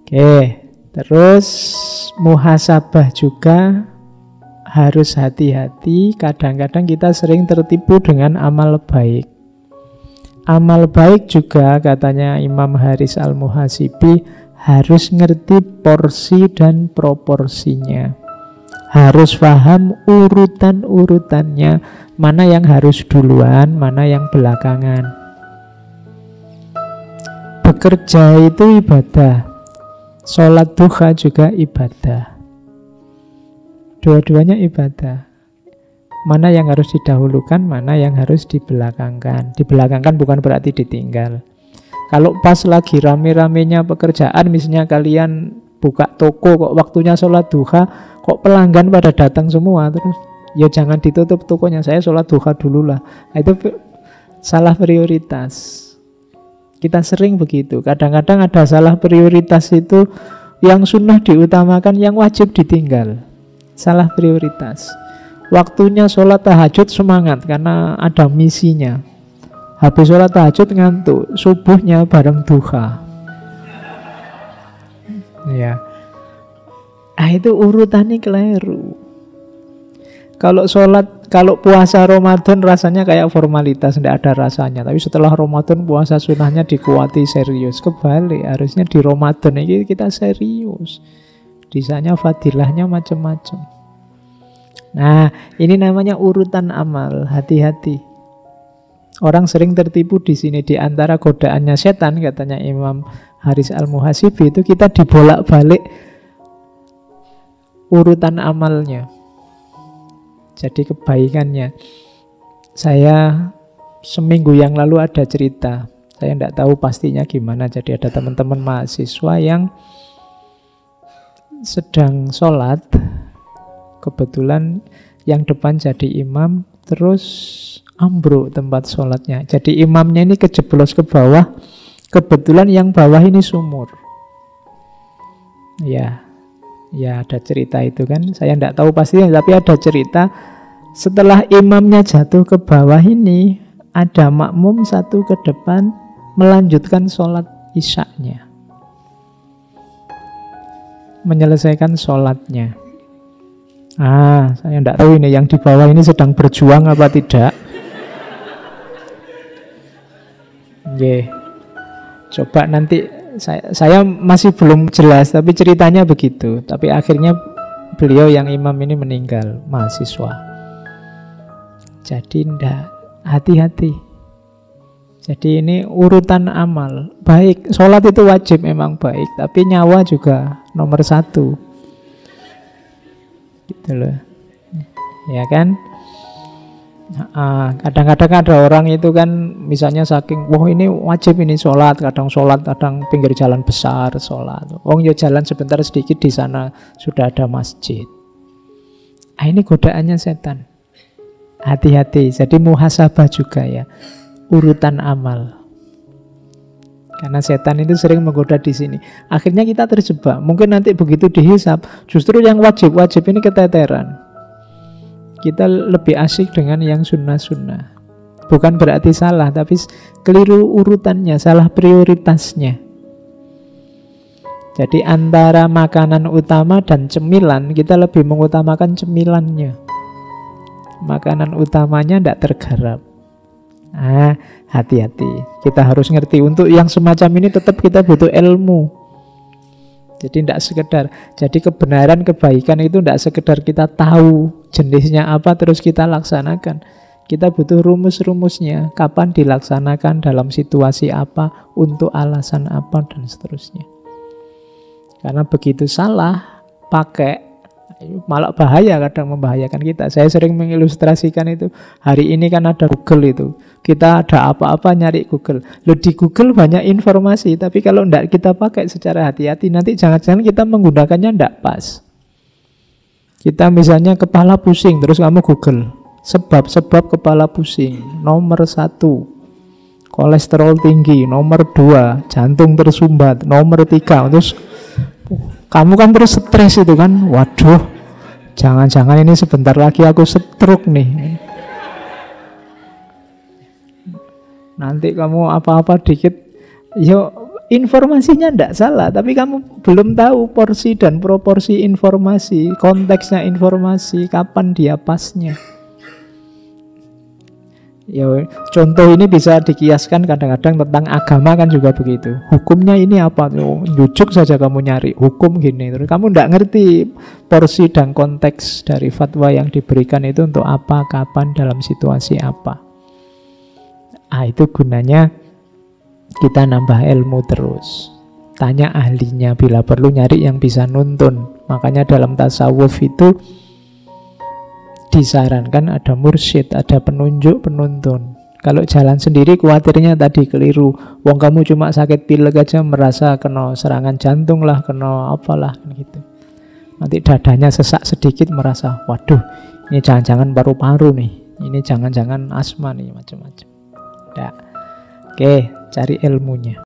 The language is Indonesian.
Oke, terus muhasabah juga harus hati-hati. Kadang-kadang kita sering tertipu dengan amal baik. Amal baik juga katanya Imam Haris Al-Muhasibi harus ngerti porsi dan proporsinya. Harus paham urutan-urutannya, mana yang harus duluan, mana yang belakangan. Bekerja itu ibadah, sholat duha juga ibadah. Dua-duanya ibadah. Mana yang harus didahulukan, mana yang harus dibelakangkan. Dibelakangkan bukan berarti ditinggal. Kalau pas lagi rame-ramenya pekerjaan, misalnya kalian buka toko kok waktunya sholat duha, kok pelanggan pada datang semua, terus ya jangan ditutup tokonya, saya sholat duha dulu lah. Itu salah prioritas. Kita sering begitu. Kadang-kadang ada salah prioritas itu, yang sunnah diutamakan, yang wajib ditinggal. Salah prioritas. Waktunya sholat tahajud semangat karena ada misinya. Habis sholat tahajud ngantuk, subuhnya bareng duha. Ya, itu urutannya keliru. Kalau puasa Ramadan rasanya kayak formalitas, tidak ada rasanya. Tapi setelah Ramadan puasa sunnahnya dikuati serius. Kebalik, harusnya di Ramadan ini kita serius. Di sana fadilahnya macam-macam. Nah, ini namanya urutan amal. Hati-hati. Orang sering tertipu di sini. Di antara godaannya setan, katanya Imam Haris Al-Muhasibi, itu kita dibolak-balik urutan amalnya. Jadi kebaikannya. Saya seminggu yang lalu ada cerita. Saya tidak tahu pastinya gimana. Jadi ada teman-teman mahasiswa yang sedang sholat. Kebetulan yang depan jadi imam, terus ambruk tempat sholatnya. Jadi imamnya ini kejeblos ke bawah. Kebetulan yang bawah ini sumur. Ya ada cerita itu kan. Saya tidak tahu pastinya, tapi ada cerita. Setelah imamnya jatuh ke bawah ini, ada makmum satu ke depan melanjutkan sholat isyaknya, menyelesaikan sholatnya. Saya tidak tahu ini yang di bawah ini sedang berjuang apa tidak. Coba nanti saya masih belum jelas, tapi ceritanya begitu. Tapi akhirnya beliau yang imam ini meninggal, mahasiswa. Jadi tidak, hati-hati. Jadi ini urutan amal. Baik, sholat itu wajib memang baik, tapi nyawa juga nomor satu. Gitu loh, ya kan? Kadang-kadang ada orang itu kan, misalnya saking wah ini wajib ini sholat, kadang pinggir jalan besar sholat. Ya jalan sebentar sedikit di sana sudah ada masjid. Ini godaannya setan. Hati-hati. Jadi muhasabah juga ya, urutan amal. Karena setan itu sering menggoda di sini. Akhirnya kita terjebak. Mungkin nanti begitu dihisab, justru yang wajib-wajib ini keteteran. Kita lebih asik dengan yang sunnah-sunnah. Bukan berarti salah, tapi keliru urutannya, salah prioritasnya. Jadi antara makanan utama dan cemilan, kita lebih mengutamakan cemilannya. Makanan utamanya tidak tergarap. Hati-hati. Kita harus ngerti. Untuk yang semacam ini tetap kita butuh ilmu. Jadi tidak sekedar. Jadi kebenaran, kebaikan itu tidak sekedar kita tahu jenisnya apa terus kita laksanakan. Kita butuh rumus-rumusnya. Kapan dilaksanakan, dalam situasi apa, untuk alasan apa, dan seterusnya. Karena begitu salah pakai, malah bahaya, kadang membahayakan kita. Saya sering mengilustrasikan itu. Hari ini kan ada Google itu. Kita ada apa-apa nyari Google. Di Google banyak informasi, tapi kalau tidak kita pakai secara hati-hati, nanti jangan-jangan kita menggunakannya tidak pas. Kita misalnya kepala pusing, terus kamu Google sebab-sebab kepala pusing. Nomor 1, kolesterol tinggi. Nomor 2, jantung tersumbat. Nomor 3, terus kamu kan terus stres itu kan. Waduh, jangan-jangan ini sebentar lagi aku stroke nih. Nanti kamu apa-apa dikit, yuk Informasinya tidak salah, tapi kamu belum tahu porsi dan proporsi informasi, konteksnya informasi, kapan dia pasnya. Ya, contoh ini bisa dikiaskan kadang-kadang tentang agama kan juga begitu. Hukumnya ini apa? Jujuk saja kamu nyari hukum gini, terus kamu tidak ngerti porsi dan konteks dari fatwa yang diberikan itu untuk apa, kapan, dalam situasi apa. Itu gunanya kita nambah ilmu terus. Tanya ahlinya, bila perlu nyari yang bisa nuntun. Makanya dalam tasawuf itu disarankan ada mursyid, ada penunjuk, penuntun. Kalau jalan sendiri khawatirnya tadi keliru. Wong kamu cuma sakit pilek aja merasa kena serangan jantung lah, kena apalah gitu. Nanti dadanya sesak sedikit merasa, waduh, ini jangan-jangan paru-paru nih. Ini jangan-jangan asma nih, macam-macam. Oke, cari ilmunya.